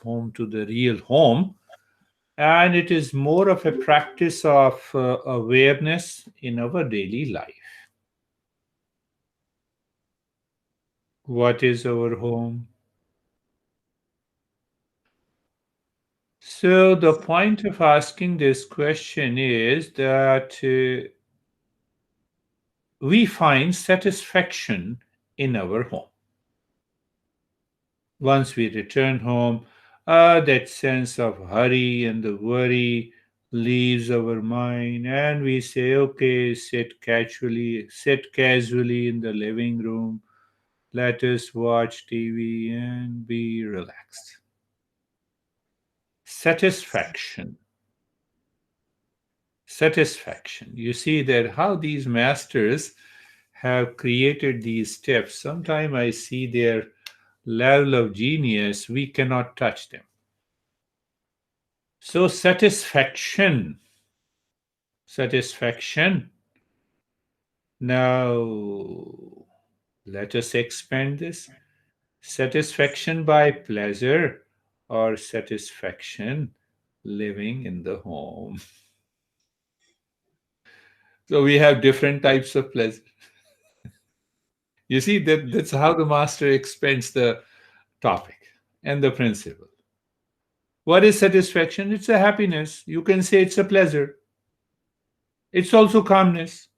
home to the real home. And it is more of a practice of awareness in our daily life. What is our home? So, the point of asking this question is that we find satisfaction in our home. Once we return home, that sense of hurry and the worry leaves our mind, and we say, okay, sit casually in the living room, let us watch TV and be relaxed. Satisfaction. Satisfaction. You see that how these masters have created these steps. Sometimes I see their level of genius, we cannot touch them. So, satisfaction. Satisfaction. Now, let us expand this. Satisfaction by pleasure or satisfaction living in the home. So, we have different types of pleasure. You see, that's how the master expands the topic and the principle. What is satisfaction? It's a happiness. You can say it's a pleasure. It's also calmness.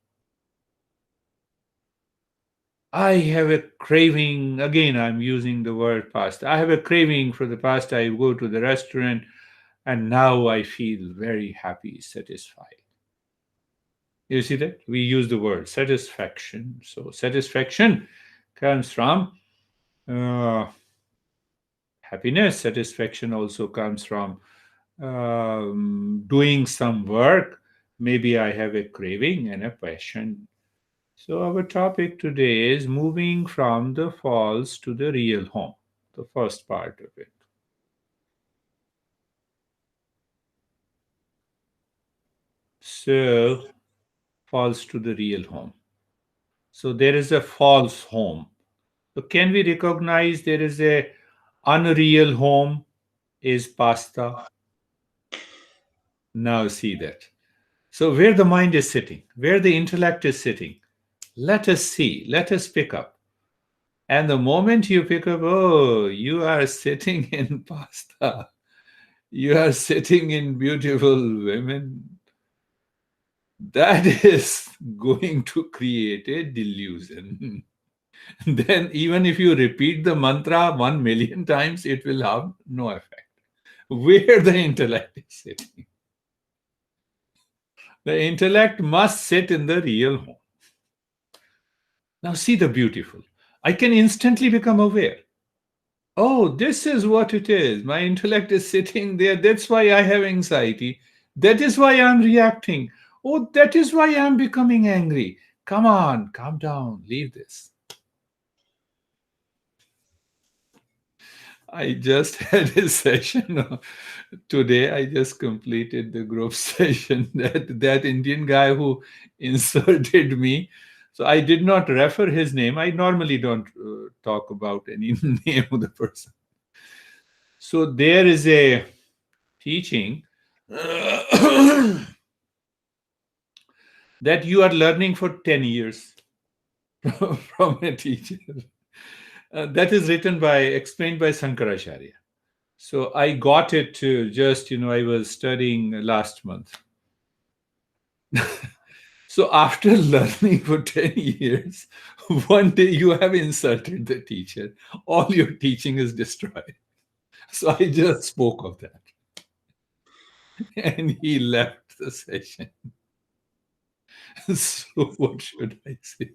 I have a craving. Again, I'm using the word pasta. I have a craving for the pasta. I go to the restaurant and now I feel very happy, satisfied. You see that? We use the word satisfaction. So, satisfaction comes from uh, happiness. Satisfaction also comes from doing some work. Maybe I have a craving and a passion. So, our topic today is moving from the false to the real home, the first part of it. So, false to the real home. So, there is a false home. So, can we recognize there is a unreal home is pasta? Now, see that. So, where the mind is sitting, where the intellect is sitting, let us see, let us pick up. And the moment you pick up, oh, you are sitting in pasta, you are sitting in beautiful women, that is going to create a delusion. Then, even if you repeat the mantra 1 million times, it will have no effect. Where the intellect is sitting, the intellect must sit in the real home. Now, see the beautiful. I can instantly become aware. Oh, this is what it is. My intellect is sitting there. That's why I have anxiety. That is why I'm reacting. Oh, that is why I'm becoming angry. Come on, calm down, leave this. I just had a session today. I just completed the group session. That Indian guy who inserted me. So I did not refer his name. I normally don't talk about any name of the person. So there is a teaching that you are learning for 10 years from a teacher. That is explained by Sankaracharya. So I got it to just, I was studying last month. So after learning for 10 years, one day you have insulted the teacher. All your teaching is destroyed. So I just spoke of that. And he left the session. So what should I say?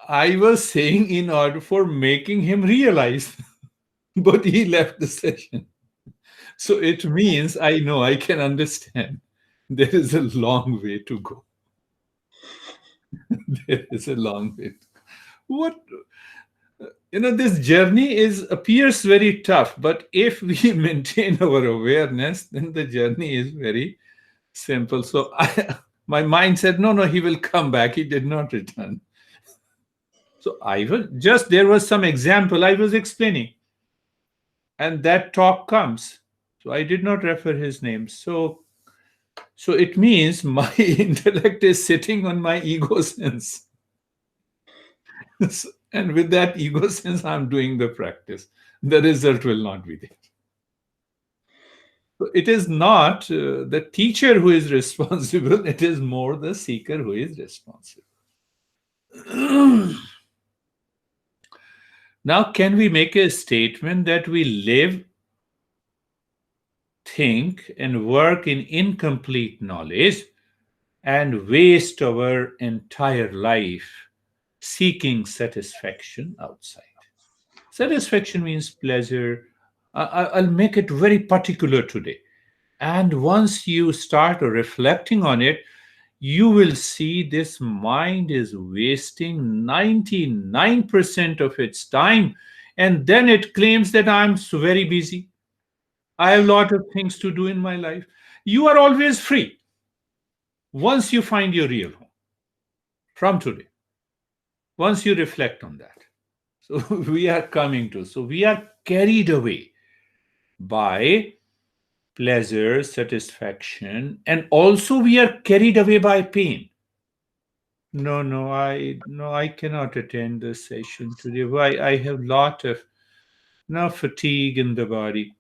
I was saying in order for making him realize, but he left the session. So it means I know, I can understand. There is a long way to go. There is a long way. What this journey appears very tough, but if we maintain our awareness, then the journey is very simple. So my mind said, no, he will come back. He did not return. So I was just, there was some example I was explaining. and that talk comes. So I did not refer his name. So it means my intellect is sitting on my ego sense. And with that ego sense, I'm doing the practice. The result will not be there. So it is not the teacher who is responsible, it is more the seeker who is responsible. Now, can we make a statement that we live, think, and work in incomplete knowledge and waste our entire life seeking satisfaction outside? Satisfaction means pleasure. I'll make it very particular today. And once you start reflecting on it, you will see this mind is wasting 99% of its time. And then it claims that I'm so very busy. I have a lot of things to do in my life. You are always free once you find your real home from today, once you reflect on that. So we are coming to, so we are carried away by pleasure, satisfaction, and also we are carried away by pain. No, I cannot attend this session today. Why? I have lot of now fatigue in the body.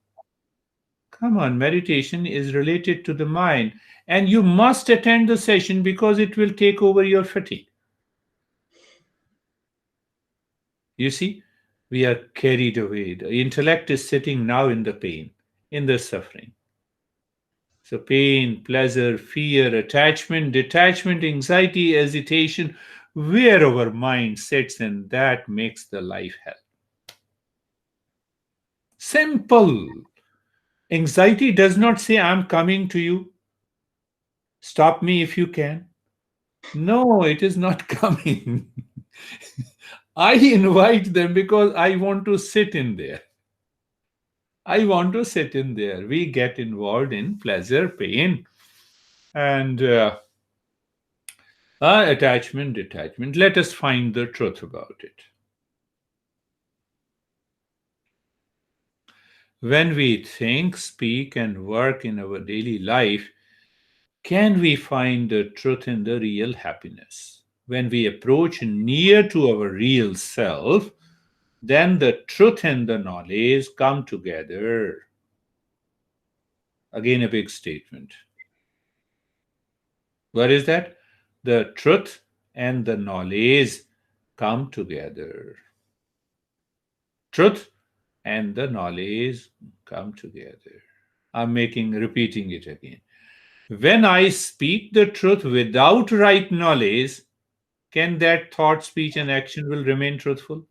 Come on, meditation is related to the mind, and you must attend the session because it will take over your fatigue. You see, we are carried away. The intellect is sitting now in the pain, in the suffering. So, pain, pleasure, fear, attachment, detachment, anxiety, hesitation, where our mind sits, and that makes the life hell. Simple. Anxiety does not say, I'm coming to you. Stop me if you can. No, it is not coming. I invite them because I want to sit in there. I want to sit in there. We get involved in pleasure, pain, and attachment, detachment. Let us find the truth about it. When we think, speak, and work in our daily life, can we find the truth in the real happiness? When we approach near to our real self, then the truth and the knowledge come together. Again, a big statement. What is that? The truth and the knowledge come together. Truth and the knowledge come together. Repeating it again. When I speak the truth without right knowledge, can that thought, speech, and action will remain truthful?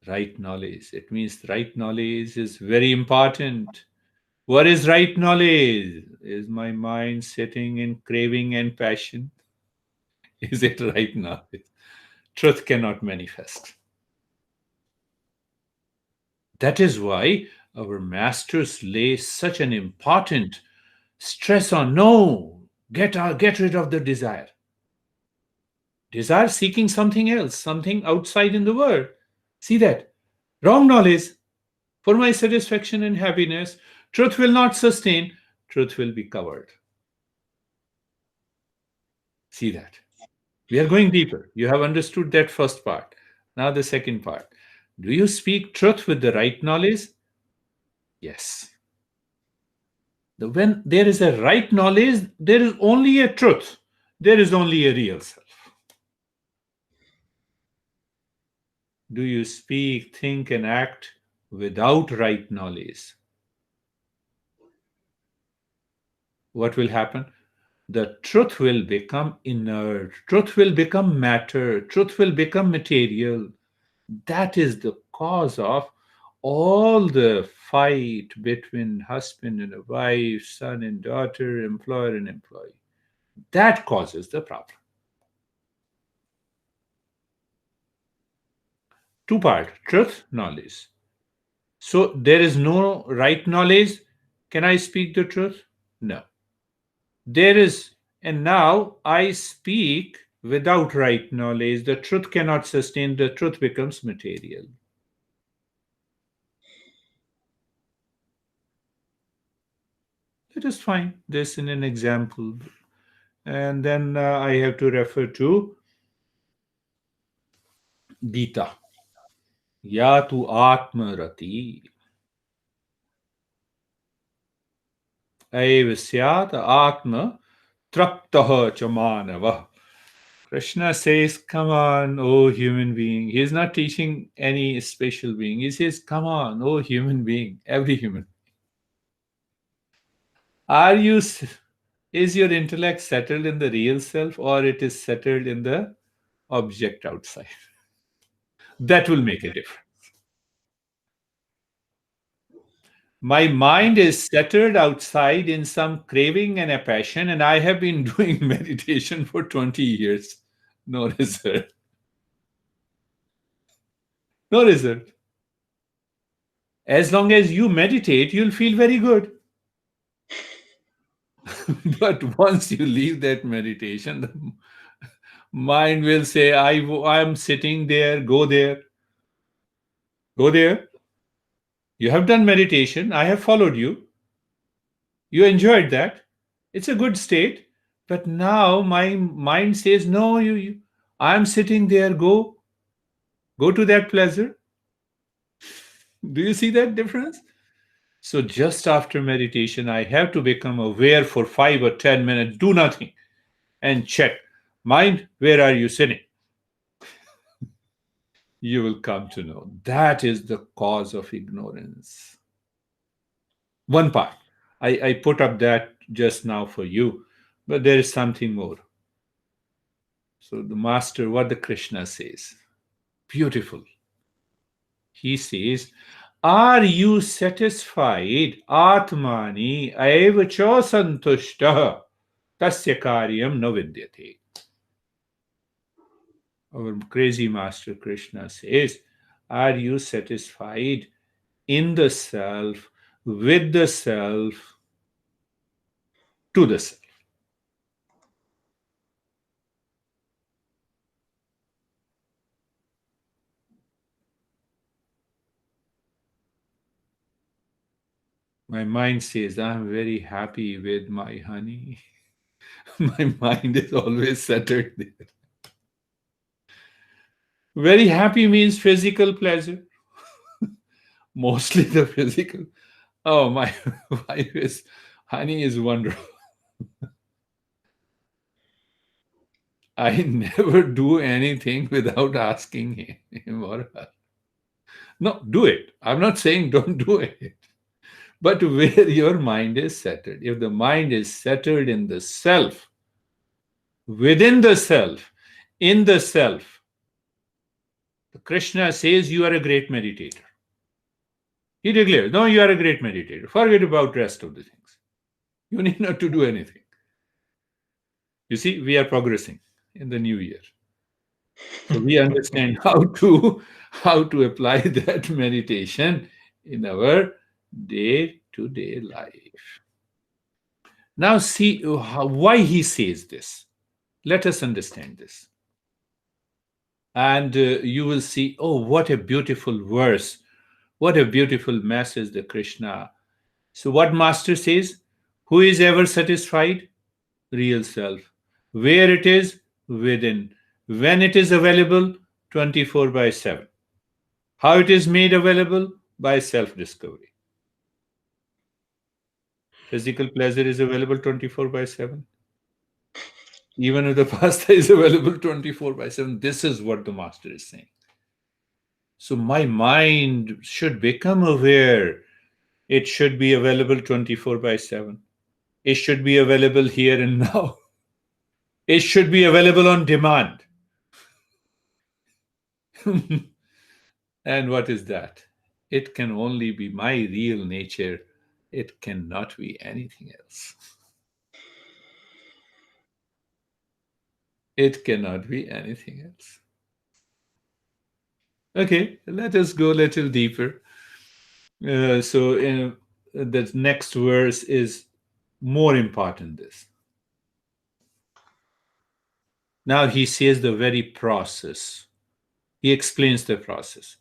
Right knowledge. It means right knowledge is very important. What is right knowledge? Is my mind sitting in craving and passion? Is it right knowledge? Truth cannot manifest. That is why our masters lay such an important stress on no, get rid of the desire. Desire seeking something else, something outside in the world. See that? Wrong knowledge. For my satisfaction and happiness, truth will not sustain, truth will be covered. See that? We are going deeper. You have understood that first part. Now, the second part. Do you speak truth with the right knowledge? Yes. When there is a right knowledge, there is only a truth. There is only a real self. Do you speak, think, and act without right knowledge? What will happen? The truth will become inert. Truth will become matter. Truth will become material. That is the cause of all the fight between husband and a wife, son and daughter, employer and employee. That causes the problem. Two part, truth, knowledge. So there is no right knowledge. Can I speak the truth? No. There is, and now I speak Without right knowledge, the truth cannot sustain, the truth becomes material. Let us find this in an example. And then I have to refer to Gita. या तु आत्मरति एव स्यात् आत्म traptah cha manava. Krishna says, come on, oh human being. He is not teaching any special being. He says, come on, oh human being, every human. Are you, is your intellect settled in the real self or it is settled in the object outside? That will make a difference. My mind is settled outside in some craving and a passion, and I have been doing meditation for 20 years. No result. No result. As long as you meditate, you'll feel very good. But once you leave that meditation, the mind will say, I'm sitting there, go there, go there. You have done meditation. I have followed you. You enjoyed that. It's a good state. But now my mind says, no, I'm sitting there, go to that pleasure. Do you see that difference? So just after meditation, I have to become aware for 5 or 10 minutes, do nothing, and check. Mind, where are you sitting? You will come to know that is the cause of ignorance. One part. I put up that just now for you, but there is something more. So the master, what the Krishna says, beautiful. He says, are you satisfied? Atmani aivacho santushta tasya karyam na vidyate. Our crazy master Krishna says, are you satisfied in the self, with the self, to the self? My mind says, I'm very happy with my honey. My mind is always centered there. Very happy means physical pleasure, mostly the physical. Oh, my wife is, honey is wonderful. I never do anything without asking him or her. No, do it. I'm not saying don't do it. But where your mind is settled, if the mind is settled in the self, within the self, in the self, Krishna says you are a great meditator. He declares, no, you are a great meditator. Forget about rest of the things. You need not to do anything. You see, we are progressing in the new year. So we understand how to apply that meditation in our day-to-day life. Now see why he says this. Let us understand this. And you will see, oh, what a beautiful verse. What a beautiful message the Krishna. So what master says? Who is ever satisfied? Real self. Where it is? Within. When it is available? 24 by 7. How it is made available? By self-discovery. Physical pleasure is available 24 by 7. Even if the pasta is available 24 by 7, this is what the master is saying. So my mind should become aware. It should be available 24 by 7. It should be available here and now. It should be available on demand. And what is that? It can only be my real nature. It cannot be anything else. It cannot be anything else. Okay, let us go a little deeper. So the next verse is more important. This Now he says the very process. He explains the process.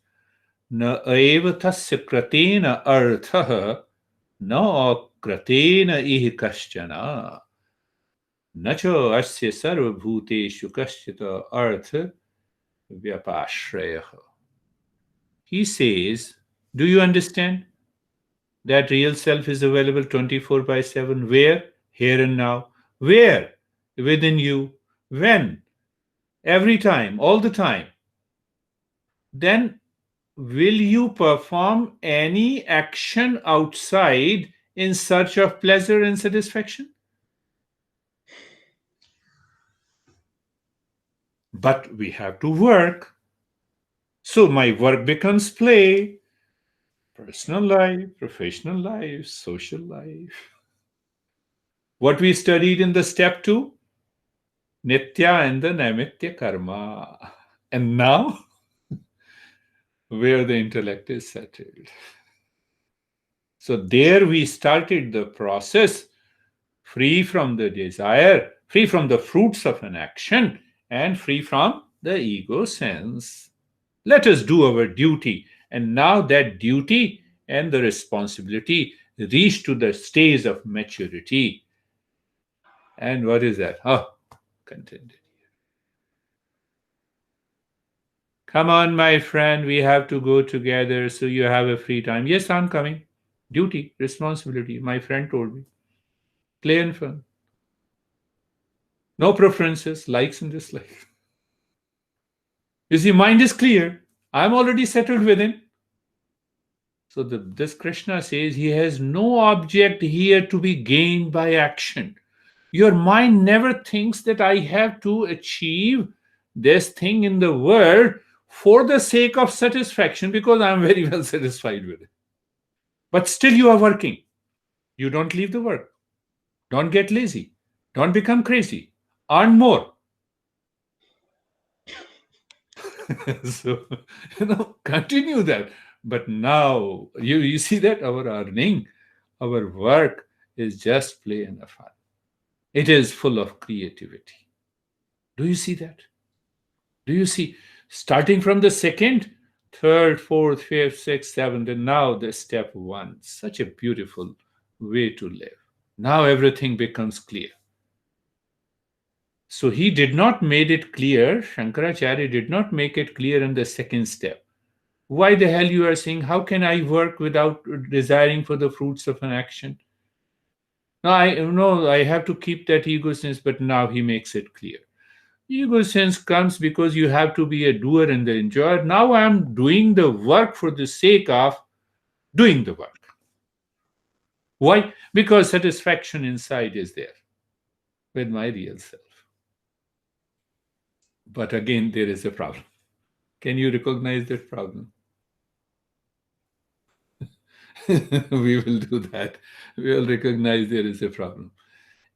Na eva tasya kratena artha na kratena ihi kaschana nacho asya sarvabhuteshu kaschita artha vyapashraya. He says, do you understand that real self is available 24 by 7? Where? Here and now. Where? Within you. When? Every time, all the time. Then will you perform any action outside in search of pleasure and satisfaction? But we have to work. So my work becomes play, personal life, professional life, social life. What we studied in the step 2, Nitya and the Naimitya karma. And now, where the intellect is settled. So there we started the process, free from the desire, free from the fruits of an action, and free from the ego sense. Let us do our duty. And now that duty and the responsibility reach to the stage of maturity. And what is that? Oh, contented. Come on, my friend, we have to go together so you have a free time. Yes, I'm coming. Duty, responsibility, my friend told me. Play and fun. No preferences, likes and dislikes. You see, mind is clear. I'm already settled within. So this Krishna says he has no object here to be gained by action. Your mind never thinks that I have to achieve this thing in the world for the sake of satisfaction because I'm very well satisfied with it. But still you are working. You don't leave the work. Don't get lazy. Don't become crazy. Earn more. So, continue that. But now, you see that our earning, our work is just play and fun. It is full of creativity. Do you see that? Do you see? Starting from the second, third, fourth, fifth, sixth, seventh, and now the step 1. Such a beautiful way to live. Now everything becomes clear. So he did not made it clear, Shankaracharya did not make it clear in the second step. Why the hell you are saying, how can I work without desiring for the fruits of an action? No, I have to keep that ego sense, but now he makes it clear. Ego sense comes because you have to be a doer and the enjoyer. Now I'm doing the work for the sake of doing the work. Why? Because satisfaction inside is there with my real self. But again, there is a problem. Can you recognize that problem? We will do that. We will recognize there is a problem.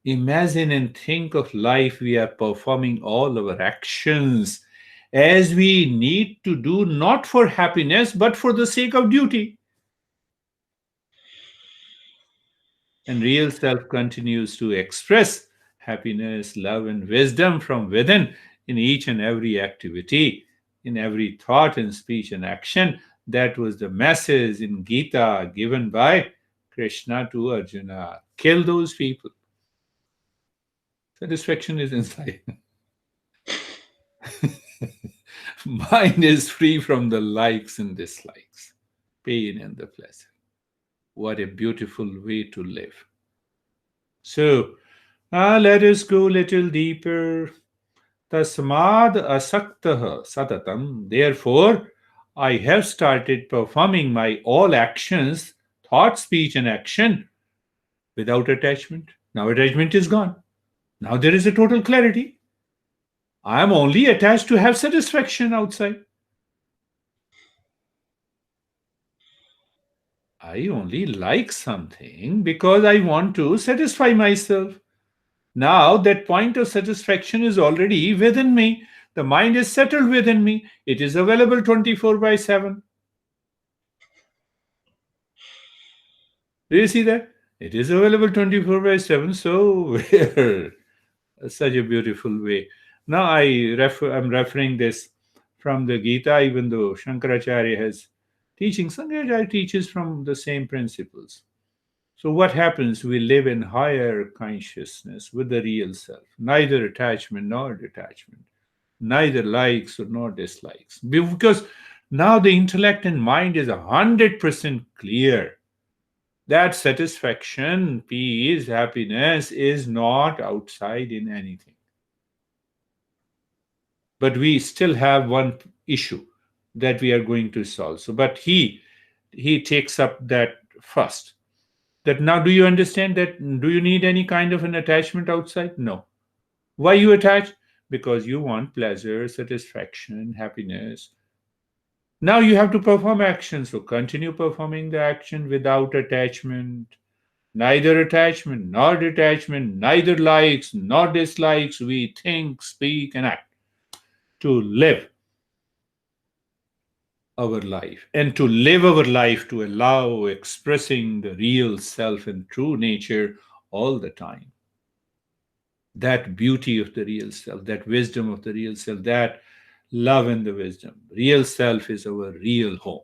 Imagine and think of life we are performing all our actions as we need to do not for happiness but for the sake of duty. And real self continues to express happiness, love, and wisdom from within in each and every activity, in every thought and speech and action. That was the message in Gita given by Krishna to Arjuna. Kill those people. Satisfaction is inside. Mind is free from the likes and dislikes, pain and the pleasure. What a beautiful way to live. So, let us go a little deeper. Tasmad asaktaha satatam. Therefore, I have started performing my all actions, thought, speech, and action without attachment. Now attachment is gone. Now there is a total clarity. I am only attached to have satisfaction outside. I only like something because I want to satisfy myself. Now that point of satisfaction is already within me. The mind is settled within me. It is available 24 by 7. Do you see that? It is available 24 by 7. So, where? Such a beautiful way. Now I'm referring this from the Gita, even though Shankaracharya has teaching. Shankaracharya teaches from the same principles. So what happens? We live in higher consciousness with the real self, neither attachment nor detachment, neither likes nor dislikes. Because now the intellect and mind is 100% clear that satisfaction, peace, happiness is not outside in anything. But we still have one issue that we are going to solve. So, but he takes up that first. That now, do you understand that? Do you need any kind of an attachment outside? No. Why you attach? Because you want pleasure, satisfaction, happiness. Now you have to perform action. So continue performing the action without attachment. Neither attachment nor detachment, neither likes nor dislikes. We think, speak, and act to live our life. And to live our life, to allow expressing the real self and true nature all the time. That beauty of the real self, that wisdom of the real self, that love and the wisdom. Real self is our real home.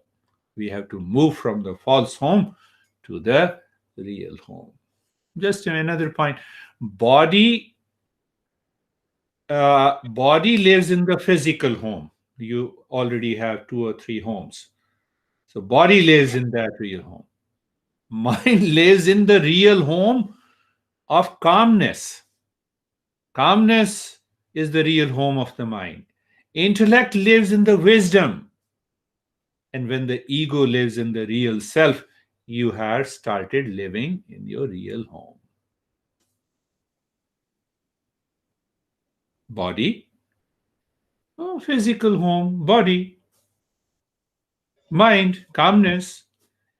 We have to move from the false home to the real home. Just another point. Body body lives in the physical home. You already have two or three homes. So body lives in that real home. Mind lives in the real home of calmness. Calmness is the real home of the mind. Intellect lives in the wisdom. And when the ego lives in the real self, you have started living in your real home. Body, oh, physical home, body, mind, calmness,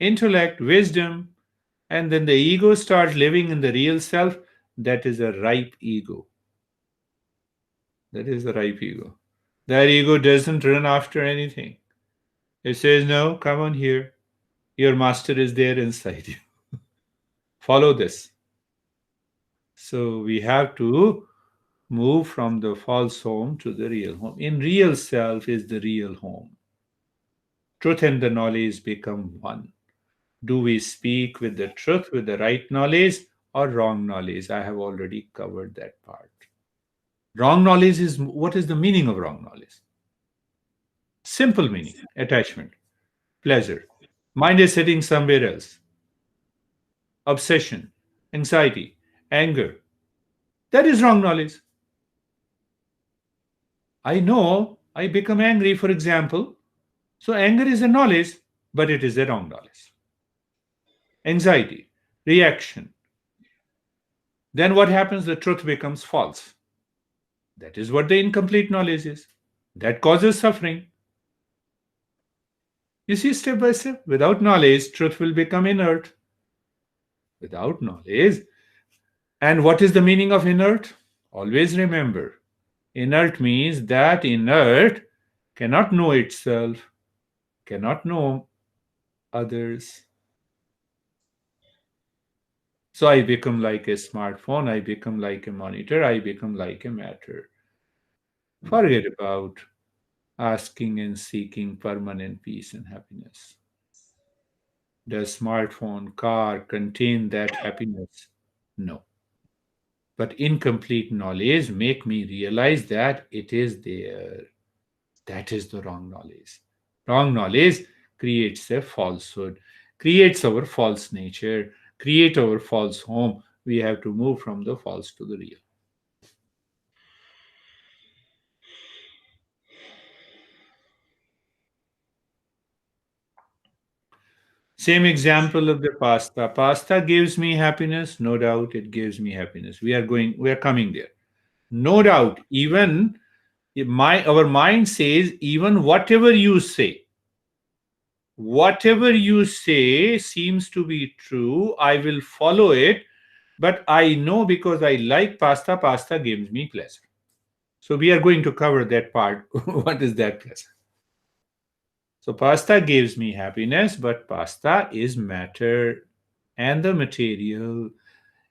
intellect, wisdom, and then the ego starts living in the real self. That is a ripe ego. That is the ripe ego. That ego doesn't run after anything. It says, no, come on here. Your master is there inside you. Follow this. So we have to move from the false home to the real home. In real self is the real home. Truth and the knowledge become one. Do we speak with the truth, with the right knowledge, or wrong knowledge? I have already covered that part. Wrong knowledge is what is the meaning of wrong knowledge? Simple meaning attachment, pleasure. Mind is sitting somewhere else. Obsession, anxiety, anger. That is wrong knowledge. I know I become angry, for example. So anger is a knowledge, but it is a wrong knowledge. Anxiety, reaction. Then what happens? The truth becomes false. That is what the incomplete knowledge is. That causes suffering. You see, step by step, without knowledge, truth will become inert. Without knowledge. And what is the meaning of inert? Always remember, inert means that inert cannot know itself, cannot know others. So I become like a smartphone, I become like a monitor, I become like a matter. Forget about asking and seeking permanent peace and happiness. Does smartphone, car contain that happiness? No. But incomplete knowledge make me realize that it is there. That is the wrong knowledge. Wrong knowledge creates a falsehood, creates our false nature, create our false home. We have to move from the false to the real. Same example of the pasta. Pasta gives me happiness, no doubt it gives me happiness. We are coming there. No doubt, even if our mind says, even whatever you say seems to be true, I will follow it. But I know because I like pasta, pasta gives me pleasure. So we are going to cover that part. What is that pleasure? So pasta gives me happiness, but pasta is matter and the material.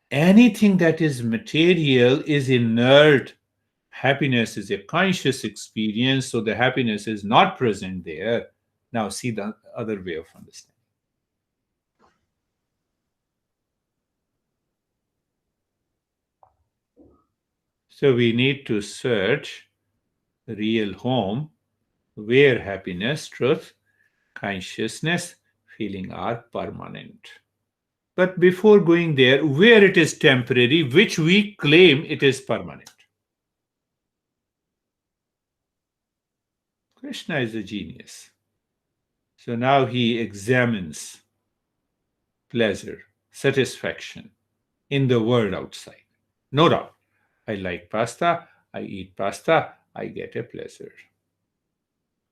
Anything that is material is inert, Happiness is a conscious experience, so the happiness is not present there. Now, see the other way of understanding. So, we need to search real home where happiness, truth, consciousness, feeling are permanent. But before going there, where it is temporary, which we claim it is permanent. Krishna is a genius. So now he examines pleasure, satisfaction in the world outside. No doubt. I like pasta, I eat pasta, I get a pleasure.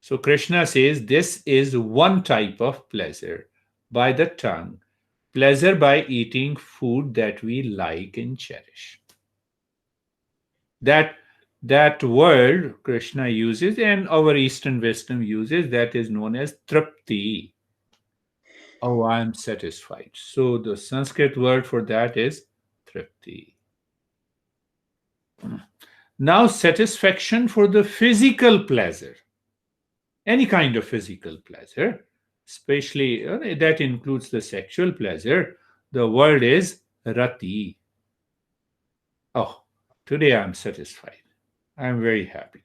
So Krishna says this is one type of pleasure by the tongue, pleasure by eating food that we like and cherish. That that word Krishna uses and our Eastern wisdom uses, that is known as trapti. Oh, I am satisfied. So the Sanskrit word for that is tripti. Now, satisfaction for the physical pleasure, any kind of physical pleasure, especially that includes the sexual pleasure. The word is rati. Oh, today I am satisfied. I am very happy.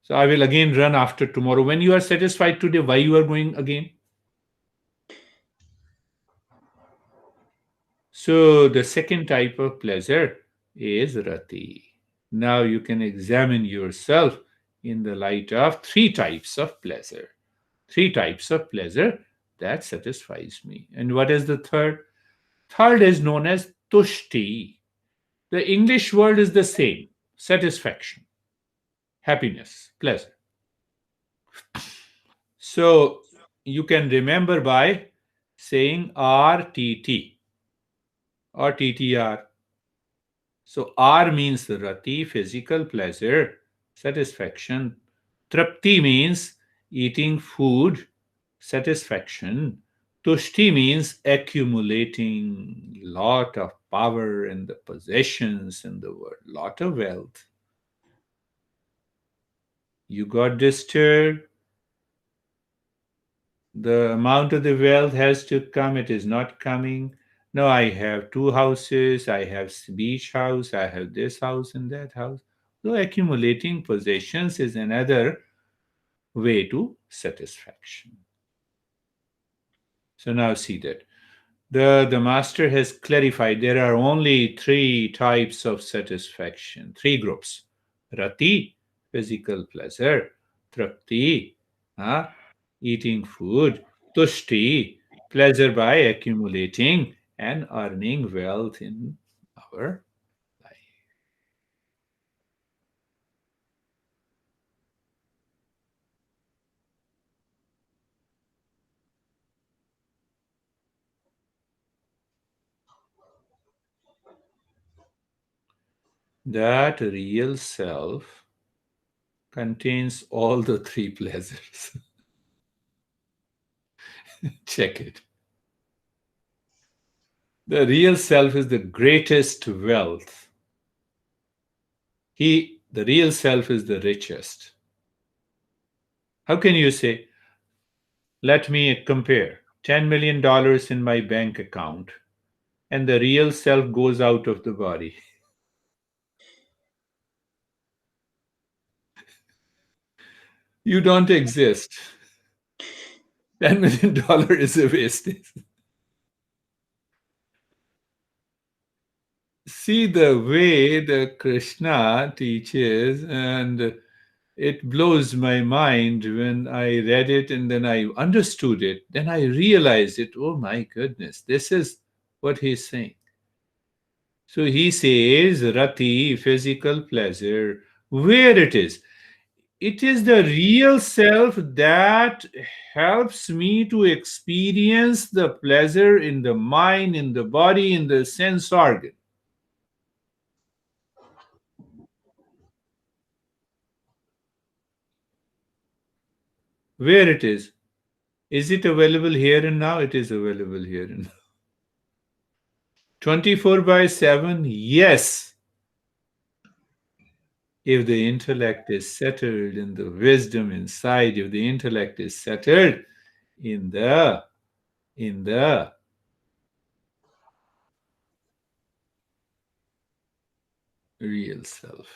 So I will again run after tomorrow. When you are satisfied today, why you are going again? So the second type of pleasure is rati. Now you can examine yourself in the light of three types of pleasure. Three types of pleasure that satisfies me. And what is the third? Third is known as tushti. The English word is the same, satisfaction, happiness, pleasure. So you can remember by saying RTT or TTR. So R means rati, physical pleasure, satisfaction. Trapti means eating food, satisfaction. Tushti means accumulating lot of power and the possessions in the world, lot of wealth. You got disturbed, the amount of the wealth has to come, it is not coming. No, I have two houses, I have beach house, I have this house and that house. So accumulating possessions is another way to satisfaction. So now see that the master has clarified there are only three types of satisfaction, three groups: rati, physical pleasure; trapti, uh, eating food; tushti, pleasure by accumulating and earning wealth in our life. That real self contains all the three pleasures. Check it. The real self is the greatest wealth. The real self is the richest. How can you say, let me compare $10 million in my bank account and the real self goes out of the body? You don't exist. $10 million is a wastage. See the way the Krishna teaches, and it blows my mind when I read it and then I understood it. Then I realized it. Oh my goodness, this is what he's saying. So he says, rati, physical pleasure, where it is. It is the real self that helps me to experience the pleasure in the mind, in the body, in the sense organ. Where it is. Is it available here and now? It is available here and now. 24 by 7? Yes. If the intellect is settled in the wisdom inside, if the intellect is settled in the real self.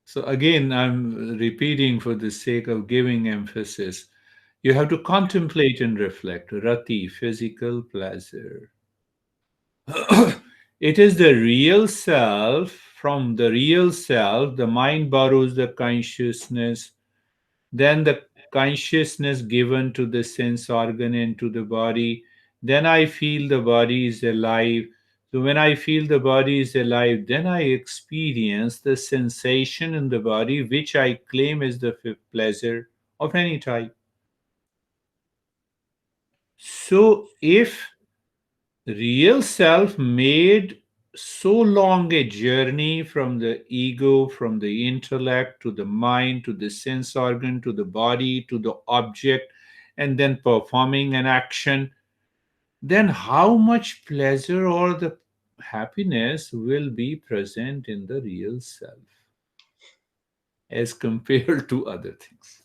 So again, I'm repeating for the sake of giving emphasis. You have to contemplate and reflect. Rati, physical pleasure. It is the real self. From the real self, the mind borrows the consciousness, then the consciousness given to the sense organ and to the body. Then I feel the body is alive. So when I feel the body is alive, then I experience the sensation in the body, which I claim is the pleasure of any type. So if real self made so long a journey from the ego, from the intellect to the mind to the sense organ to the body to the object, and then performing an action, then how much pleasure or the happiness will be present in the real self as compared to other things?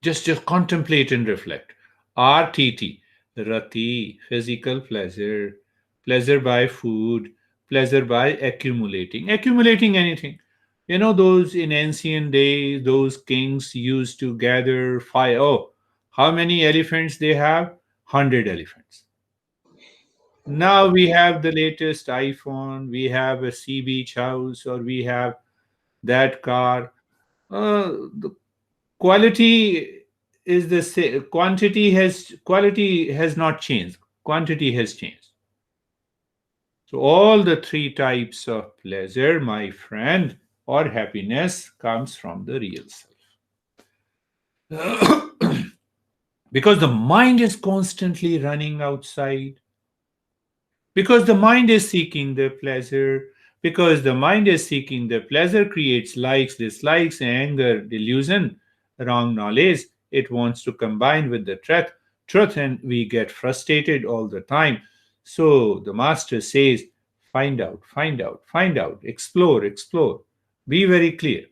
Just contemplate and reflect. RTT, Rati, physical pleasure, pleasure by food, pleasure by accumulating anything. You know, those in ancient days, those kings used to gather fire. Oh, how many elephants they have? 100 elephants. Now we have the latest iPhone, we have a sea beach house, or we have that car. The quality is the same. Quality has not changed. Quantity has changed. So all the three types of pleasure, my friend, or happiness comes from the real self. Because the mind is constantly running outside, because the mind is seeking the pleasure, because the mind is seeking the pleasure creates likes, dislikes, anger, delusion, wrong knowledge. It wants to combine with the truth, and we get frustrated all the time. So the master says, find out, explore, be very clear.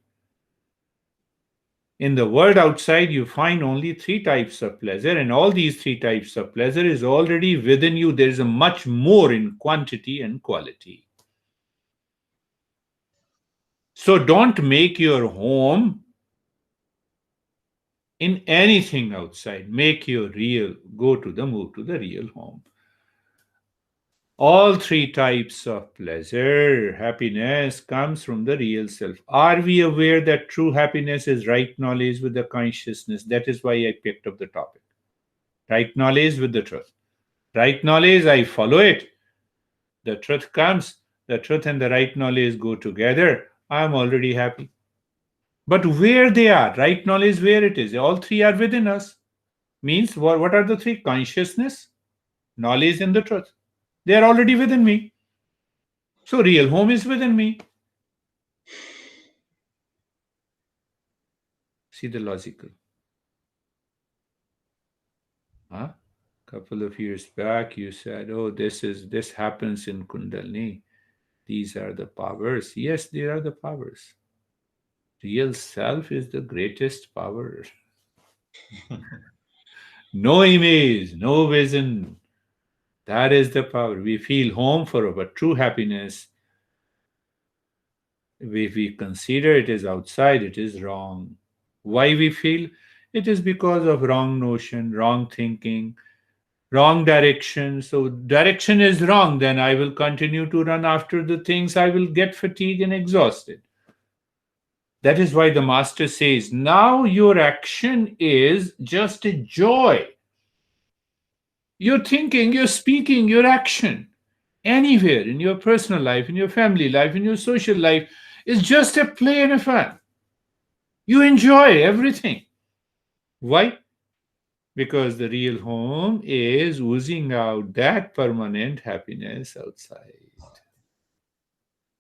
In the world outside, you find only three types of pleasure, and all these three types of pleasure is already within you. There is a much more in quantity and quality. So don't make your home in anything outside. Make your real, move to the real home. All three types of pleasure, happiness comes from the real self. Are we aware that true happiness is right knowledge with the consciousness? That is why I picked up the topic. Right knowledge with the truth. Right knowledge, I follow it. The truth comes, the truth and the right knowledge go together. I am already happy. But where they are, right knowledge, where it is, all three are within us. Means what are the three? Consciousness, knowledge, and the truth. They are already within me. So real home is within me. See the logical. Huh? Couple of years back, you said, "Oh, this happens in Kundalini. These are the powers." Yes, there are the powers. Real self is the greatest power. No image, no vision. That is the power. We feel home for our true happiness. If we consider it is outside, it is wrong. Why we feel? It is because of wrong notion, wrong thinking, wrong direction. So direction is wrong, then I will continue to run after the things. I will get fatigued and exhausted. That is why the master says, now your action is just a joy. Your thinking, your speaking, your action, anywhere in your personal life, in your family life, in your social life, is just a play and a fun. You enjoy everything. Why? Because the real home is oozing out that permanent happiness outside.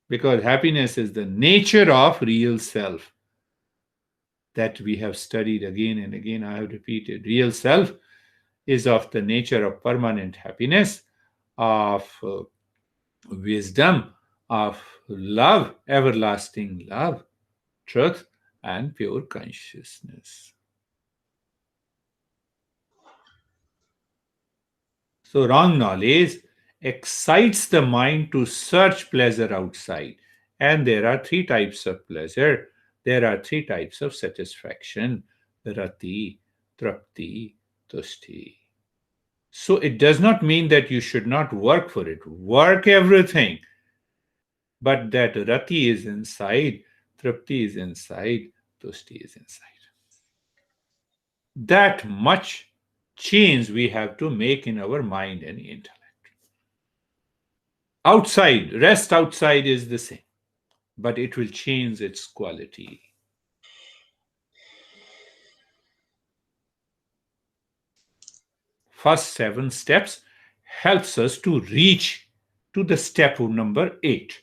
Because happiness is the nature of real self that we have studied again and again. I have repeated. Real self is of the nature of permanent happiness, of wisdom, of love, everlasting love, truth, and pure consciousness. So, wrong knowledge excites the mind to search pleasure outside. And there are three types of pleasure. There are three types of satisfaction: rati, trapti, tushti. So, it does not mean that you should not work for it. Work everything. But that rati is inside, trapti is inside, tushti is inside. That much change we have to make in our mind and intellect. Outside, rest outside is the same, but it will change its quality. First seven steps helps us to reach to the step number 8,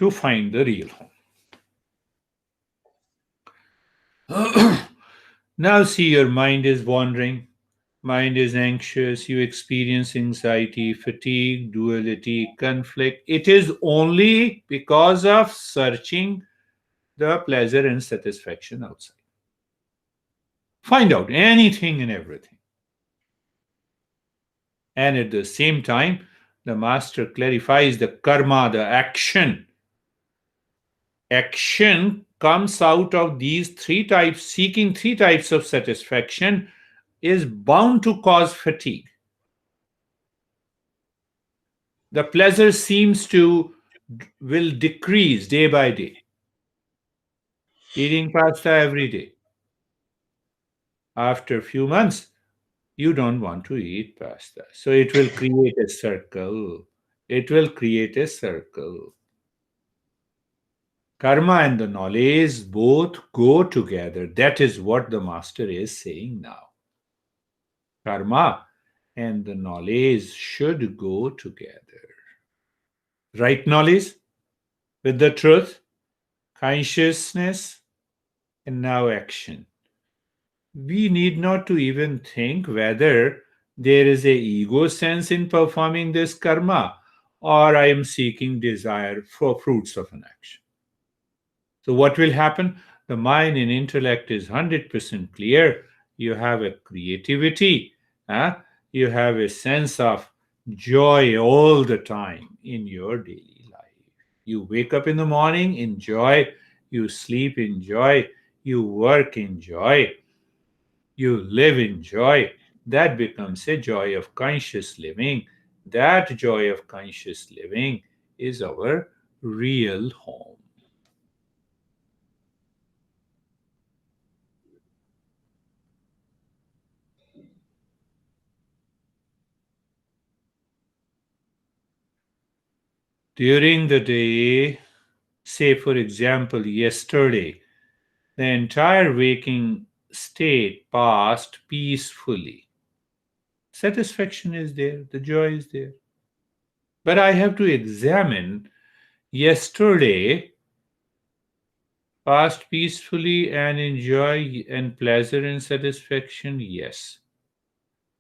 to find the real home. Now see, your mind is wandering, mind is anxious, you experience anxiety, fatigue, duality, conflict. It is only because of searching the pleasure and satisfaction outside. Find out anything and everything. And at the same time, the master clarifies the karma, the action. Action comes out of these three types, seeking three types of satisfaction is bound to cause fatigue. The pleasure seems to will decrease day by day. Eating pasta every day. After a few months, you don't want to eat pasta. So it will create a circle. It will create a circle. Karma and the knowledge both go together. That is what the master is saying now. Karma and the knowledge should go together. Right knowledge with the truth, consciousness, and now action. We need not to even think whether there is a ego sense in performing this karma, or I am seeking desire for fruits of an action. So, what will happen? The mind and intellect is 100% clear. You have a creativity, you have a sense of joy all the time in your daily life. You wake up in the morning in joy, you sleep in joy, you work in joy, you live in joy. That becomes a joy of conscious living. That joy of conscious living is our real home. During the day, say for example, yesterday, the entire waking state passed peacefully. Satisfaction is there, the joy is there. But I have to examine yesterday passed peacefully and enjoy and pleasure and satisfaction, yes.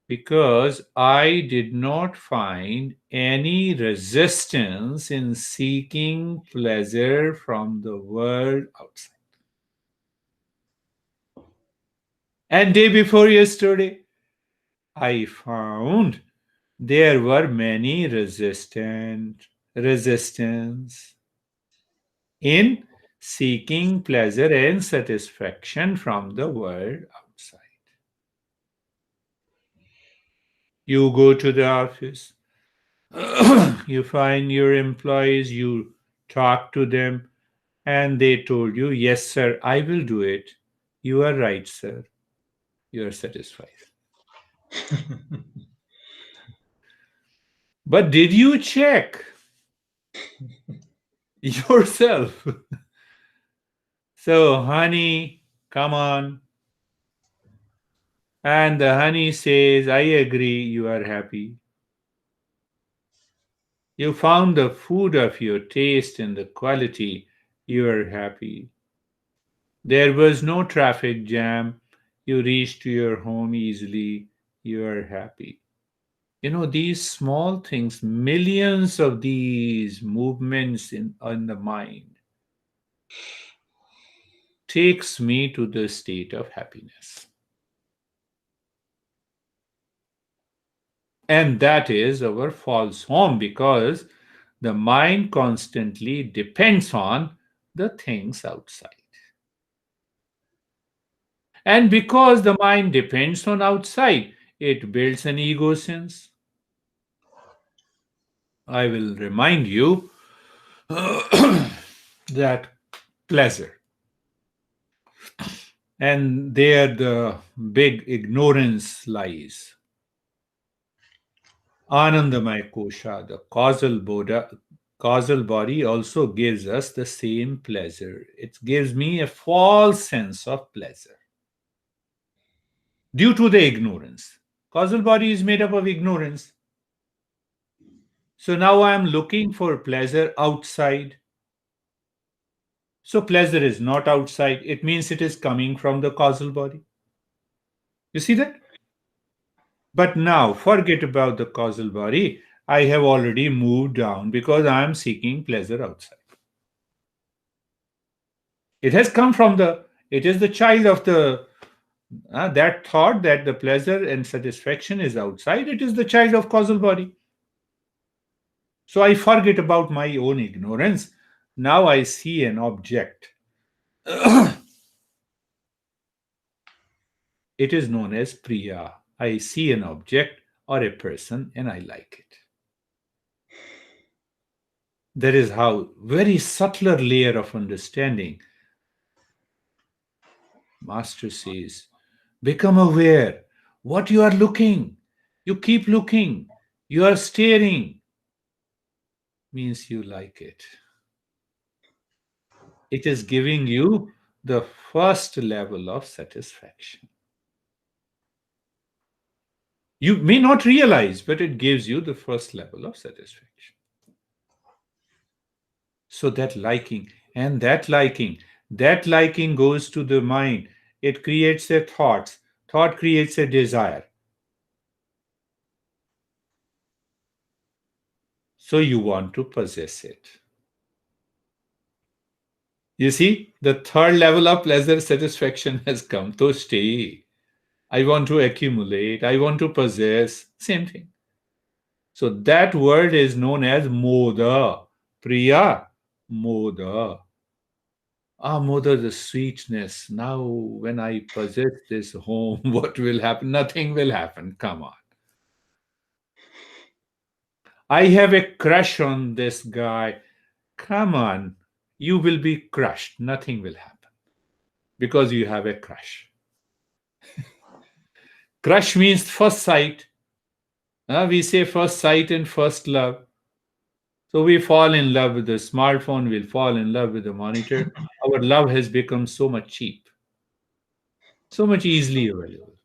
Because I did not find any resistance in seeking pleasure from the world outside. And day before yesterday, I found there were many resistance in seeking pleasure and satisfaction from the world outside. You go to the office, you find your employees, you talk to them, and they told you, yes, sir, I will do it. You are right, sir. You are satisfied. But did you check yourself? So, honey, come on. And the honey says, I agree, you are happy. You found the food of your taste and the quality, you are happy. There was no traffic jam, you reached your home easily, you are happy. These small things, millions of these movements in the mind, takes me to the state of happiness. And that is our false home, because the mind constantly depends on the things outside. And because the mind depends on outside, it builds an ego sense. I will remind you that pleasure. And there the big ignorance lies. Anandamaya kosha, the causal body, also gives us the same pleasure. It gives me a false sense of pleasure due to the ignorance. Causal body is made up of ignorance. So now I am looking for pleasure outside. So pleasure is not outside. It means it is coming from the causal body. You see that? But now forget about the causal body. I have already moved down because I am seeking pleasure outside. It has come from it is the child of that thought that the pleasure and satisfaction is outside. It is the child of causal body. So I forget about my own ignorance. Now I see an object. It is known as Priya. I see an object or a person and I like it. That is how very subtler layer of understanding. Master says, become aware what you are looking. You keep looking. You are staring. Means you like it. It is giving you the first level of satisfaction. You may not realize, but it gives you the first level of satisfaction. So that liking goes to the mind. It creates a thought creates a desire. So you want to possess it. You see, the third level of pleasure satisfaction has come. To stay. I want to accumulate. I want to possess. Same thing. So that word is known as moda. Priya, moda. Moda, the sweetness. Now, when I possess this home, what will happen? Nothing will happen. Come on. I have a crush on this guy. Come on. You will be crushed. Nothing will happen because you have a crush. Crush means first sight. We say first sight and first love. So we fall in love with the smartphone, we'll fall in love with the monitor. Our love has become so much cheap, so much easily available.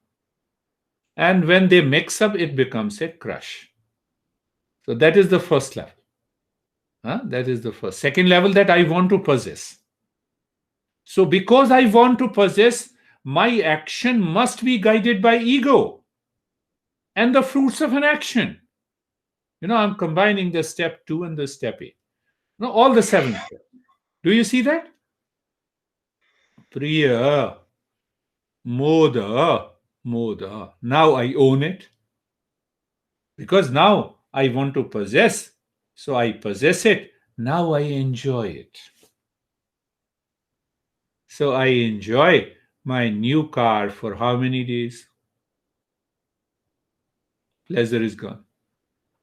And when they mix up, it becomes a crush. So that is the first level. That is the first. Second level, that I want to possess. So because I want to possess, my action must be guided by ego and the fruits of an action. I'm combining the step 2 and the step 8. All the 7 steps. Do you see that? Priya, moda. Now I own it. Because now I want to possess. So I possess it. Now I enjoy it. So I enjoy my new car for how many days? Pleasure is gone.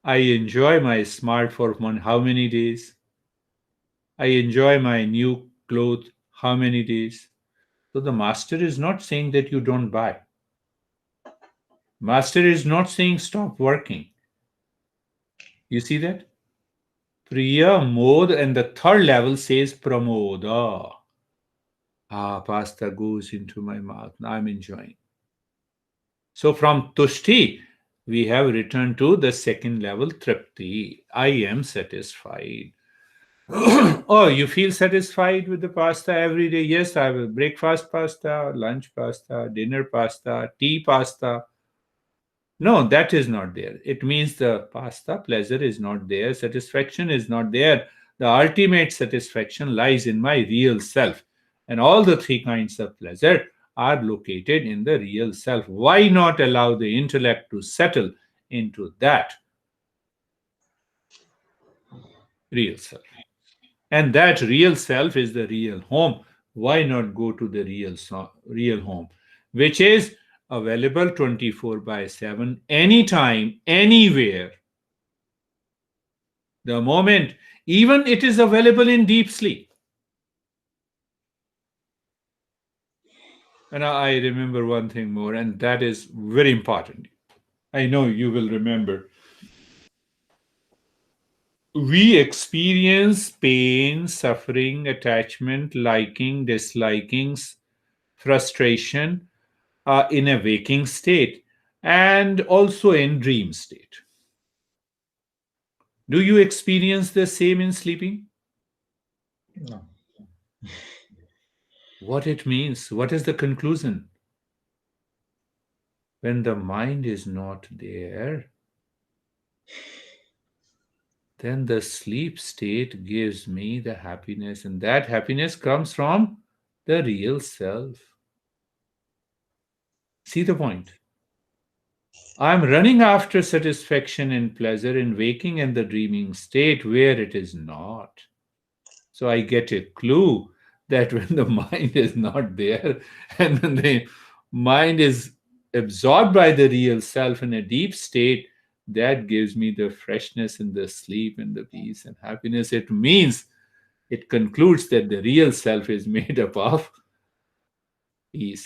I enjoy my smartphone for how many days? I enjoy my new clothes how many days? So the master is not saying that you don't buy. Master is not saying stop working. You see that? Priya, mod, and the third level says pramoda. Pasta goes into my mouth. I'm enjoying. So from tushti, we have returned to the second level, tripti. I am satisfied. Oh, you feel satisfied with the pasta every day? Yes, I will. Breakfast pasta, lunch pasta, dinner pasta, tea pasta. No, that is not there. It means the pasta pleasure is not there, satisfaction is not there. The ultimate satisfaction lies in my real self. And all the three kinds of pleasure are located in the real self. Why not allow the intellect to settle into that real self? And that real self is the real home. Why not go to the real home, which is available 24 by 7, anytime, anywhere, the moment, even it is available in deep sleep. And I remember one thing more, and that is very important. I know you will remember. We experience pain, suffering, attachment, liking, dislikings, frustration in a waking state and also in dream state. Do you experience the same in sleeping? No. What it means? What is the conclusion? When the mind is not there, then the sleep state gives me the happiness, and that happiness comes from the real self. See the point? I'm running after satisfaction and pleasure in waking and the dreaming state where it is not. So I get a clue that when the mind is not there and when the mind is absorbed by the real self in a deep state, that gives me the freshness and the sleep and the peace and happiness. It means it concludes that the real self is made up of peace